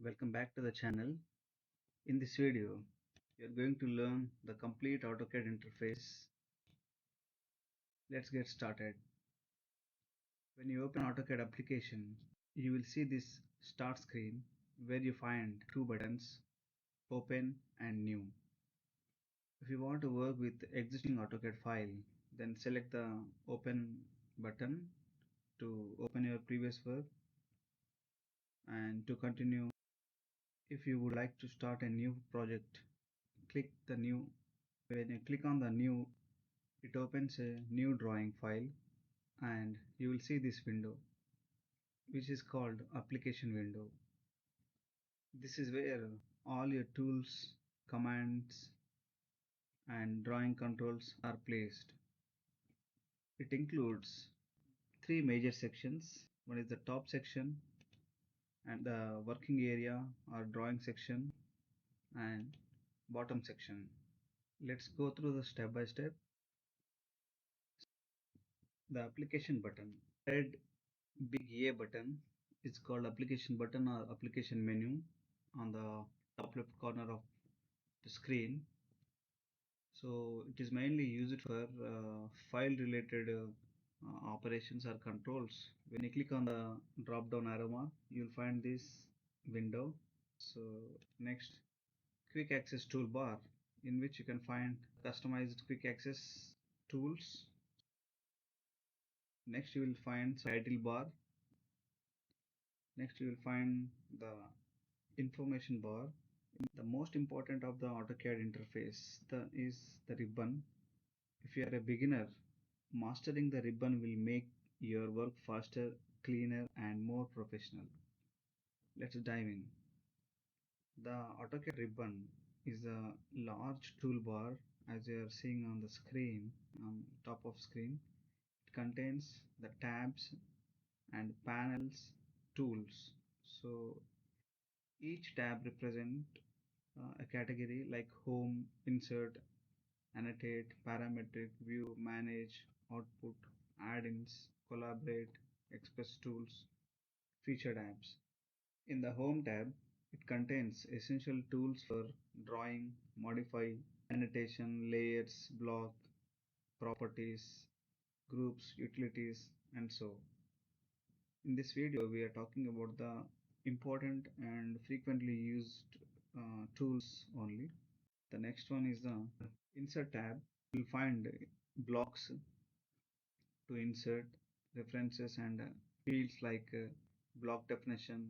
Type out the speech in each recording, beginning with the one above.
Welcome back to the channel. In this video, we are going to learn the complete AutoCAD interface. Let's get started. When you open AutoCAD application, you will see this start screen where you find two buttons, open and new. If you want to work with existing AutoCAD file, then select the open button to open your previous work and to continue. If you would like to start a new project, click the new. When you click on the new, it opens a new drawing file and you will see this window which is called application window. This is where all your tools, commands and drawing controls are placed. It includes three major sections. One is the top section and the working area or drawing section and bottom section. Let's go through the step by step. The application button, red big A button, is called application button or application menu on the top left corner of the screen. So it is mainly used for file related operations or controls. When you click on the drop down arrow mark, you'll find this window. So next, quick access toolbar, in which you can find customized quick access tools. Next you will find title bar. Next you will find the information bar. The most important of the AutoCAD interface is the ribbon. If you are a beginner, mastering the ribbon will make your work faster, cleaner and more professional. Let's dive in. The AutoCAD ribbon is a large toolbar as you are seeing on the screen, on top of screen. It contains the tabs and panels, tools. So each tab represents a category like home, insert, annotate, parametric, view, manage, output, add-ins, collaborate, express tools, featured apps. In the home tab, it contains essential tools for drawing, modify, annotation, layers, block, properties, groups, utilities, and so. In this video, we are talking about the important and frequently used tools only. The next one is the insert tab. You'll find blocks to insert, references and fields like block definition.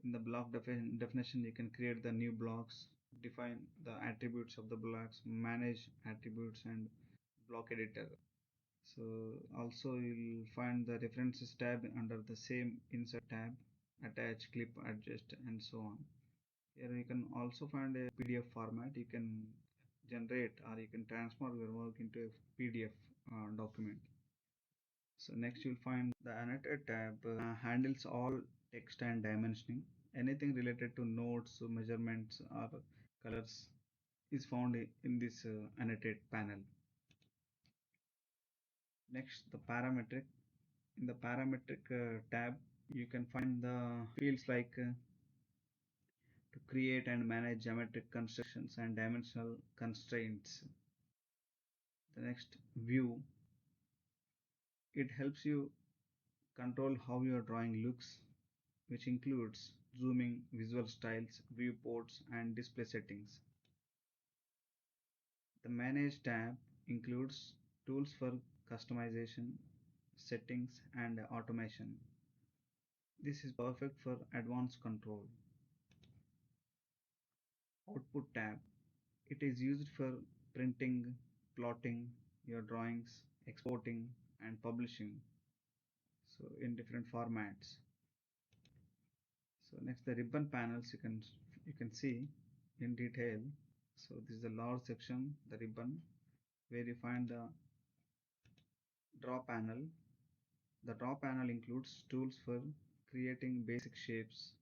In the block definition, you can create the new blocks, define the attributes of the blocks, manage attributes and block editor. So also you'll find the references tab under the same insert tab, attach, clip, adjust and so on. Here you can also find a PDF format. You can generate or you can transform your work into a PDF document. So next you'll find the annotate tab handles all text and dimensioning. Anything related to notes, measurements or colors is found in this annotate panel. Next, the parametric. In the parametric tab, you can find the fields like to create and manage geometric constructions and dimensional constraints. The next, view. It helps you control how your drawing looks, which includes zooming, visual styles, viewports, and display settings. The manage tab includes tools for customization, settings, and automation. This is perfect for advanced control. Output tab. It is used for printing, plotting your drawings, exporting and publishing, so in different formats. So next, the ribbon panels you can see in detail. So this is the large section, the ribbon, where you find the draw panel. The draw panel includes tools for creating basic shapes,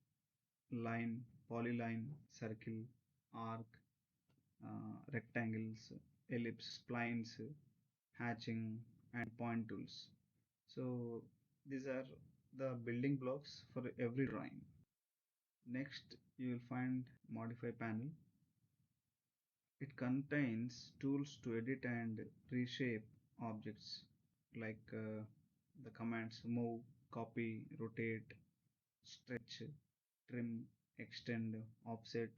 line, polyline, circle, arc, rectangles, ellipse, splines, hatching and point tools. So these are the building blocks for every drawing. Next, you will find Modify panel. It contains tools to edit and reshape objects like the commands move, copy, rotate, stretch, trim, extend, offset,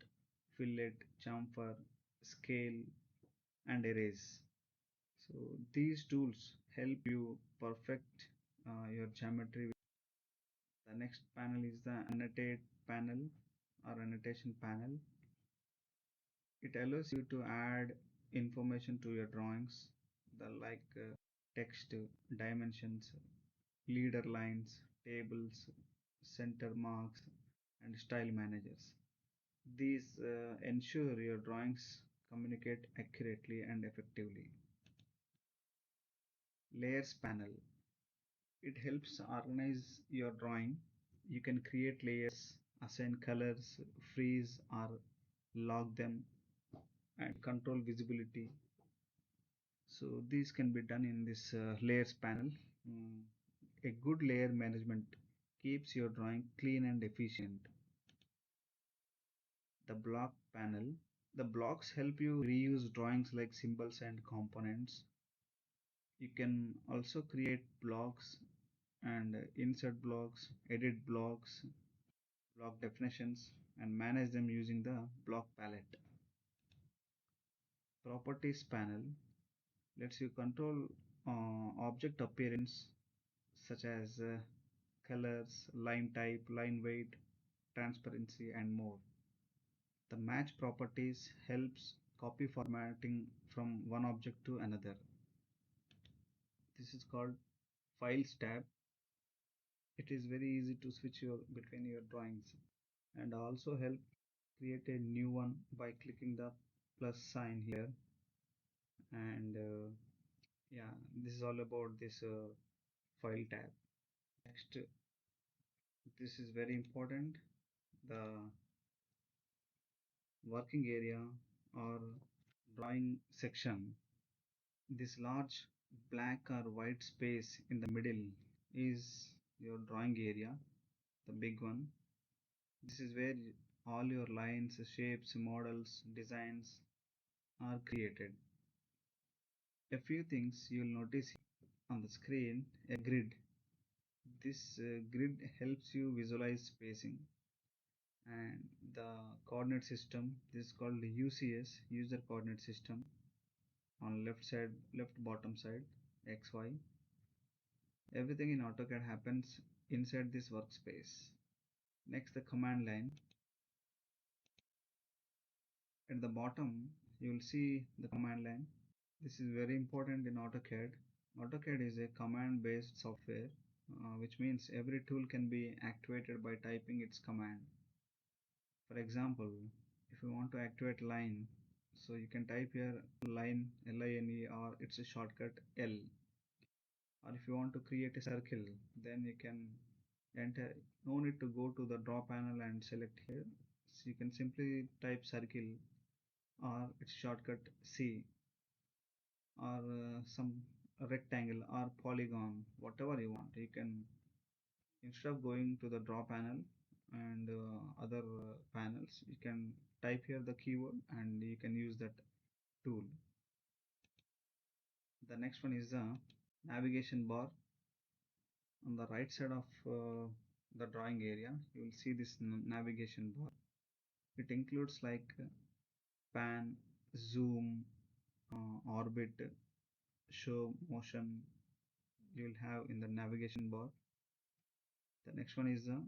fillet, chamfer, scale, and erase. So these tools help you perfect your geometry. The next panel is the annotate panel or annotation panel. It allows you to add information to your drawings, the like text, dimensions, leader lines, tables, center marks, and style managers. These ensure your drawings communicate accurately and effectively. Layers panel. It helps organize your drawing. You can create layers, assign colors, freeze or lock them, and control visibility. So these can be done in this layers panel. Mm, a good layer management keeps your drawing clean and efficient. The block panel. The blocks help you reuse drawings like symbols and components. You can also create blocks and insert blocks, edit blocks, block definitions, and manage them using the block palette. Properties panel lets you control object appearance such as colors, line type, line weight, transparency, and more. The match properties helps copy formatting from one object to another. This is called Files tab. It is very easy to switch between your drawings and also help create a new one by clicking the plus sign here. And yeah, this is all about this File tab. Next, this is very important, the working area or drawing section. This large black or white space in the middle is your drawing area, the big one. This is where all your lines, shapes, models, designs are created. A few things you'll notice on the screen: a grid. This grid helps you visualize spacing, and the coordinate system. This is called the UCS, user coordinate system. On left side, left bottom side, XY. Everything in AutoCAD happens inside this workspace. Next, the command line. At the bottom, you will see the command line. This is very important in AutoCAD. AutoCAD is a command-based software, which means every tool can be activated by typing its command. For example, if you want to activate line, so you can type here line, Line, or it's a shortcut L. Or if you want to create a circle, then you can enter, no need to go to the draw panel and select here. So you can simply type circle or its shortcut C, or some rectangle or polygon, whatever you want. You can, instead of going to the draw panel and other panels, you can type here the keyword and you can use that tool. The next one is the navigation bar. On the right side of the drawing area, you will see this navigation bar. It includes like pan, zoom, orbit, show, motion. You will have in the navigation bar. The next one is the,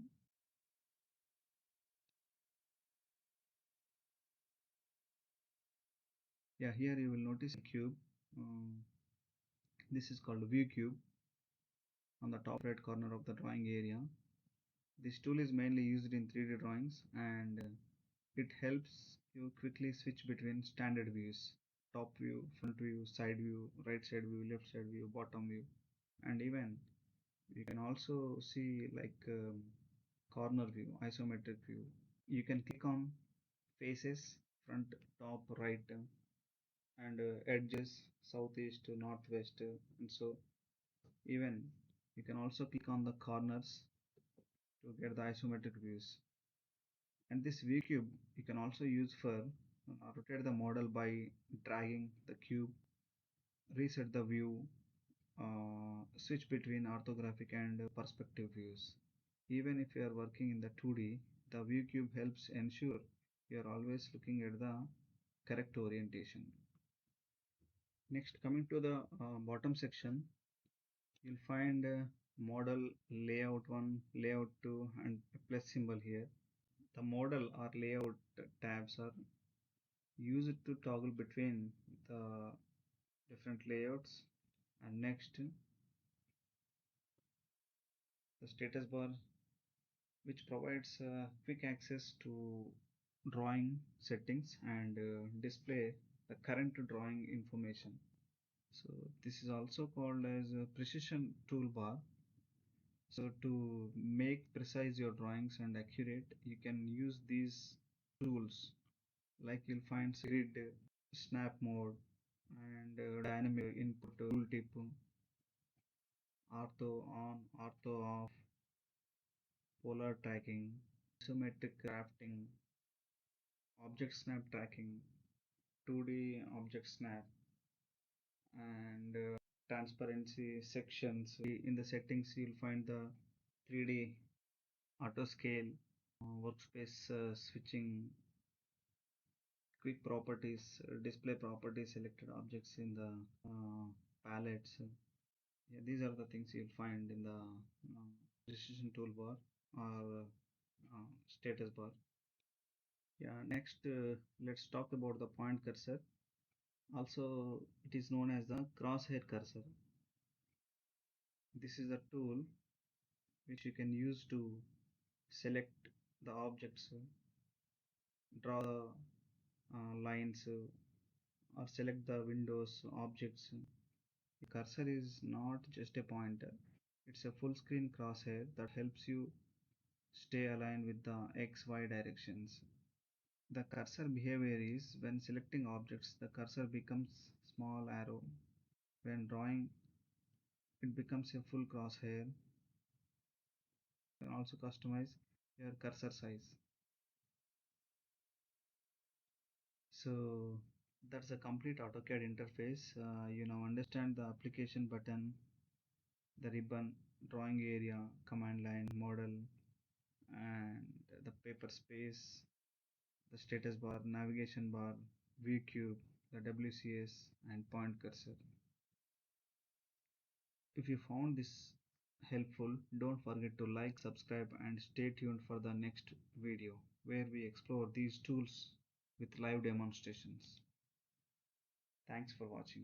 yeah, here you will notice a cube. This is called view cube on the top right corner of the drawing area. This tool is mainly used in 3D drawings, and it helps you quickly switch between standard views: top view, front view, side view, right side view, left side view, bottom view, and even you can also see like corner view, isometric view. You can click on faces, front, top, right, and edges, southeast to northwest, and so even you can also click on the corners to get the isometric views. And this view cube you can also use for rotate the model by dragging the cube, reset the view, switch between orthographic and perspective views. Even if you are working in the 2D, the view cube helps ensure you are always looking at the correct orientation. Next, coming to the bottom section, you'll find model, layout 1, layout 2, and a plus symbol here. The model or layout tabs are used to toggle between the different layouts. And next, the status bar, which provides quick access to drawing settings and display the current drawing information. So this is also called as a precision toolbar. So to make precise your drawings and accurate, you can use these tools, like you'll find grid, snap mode, and dynamic input tooltip, ortho on, ortho off, polar tracking, isometric crafting, object snap tracking, 2D object snap, and transparency sections. In the settings, you'll find the 3D auto scale, workspace switching, quick properties, display properties, selected objects in the palettes. Yeah, these are the things you'll find in the precision toolbar or status bar. Yeah, next let's talk about the point cursor. Also, it is known as the crosshair cursor. This is a tool which you can use to select the objects, draw the lines, or select the windows, objects. The cursor is not just a pointer, it's a full screen crosshair that helps you stay aligned with the XY directions. The cursor behavior is when selecting objects, the cursor becomes small arrow. When drawing, it becomes a full crosshair. You can also customize your cursor size. So that's a complete AutoCAD interface. You now understand the application button, the ribbon, drawing area, command line, model, and the paper space, the status bar, navigation bar, view cube, the WCS, and point cursor. If you found this helpful, don't forget to like, subscribe, and stay tuned for the next video where we explore these tools with live demonstrations. Thanks for watching.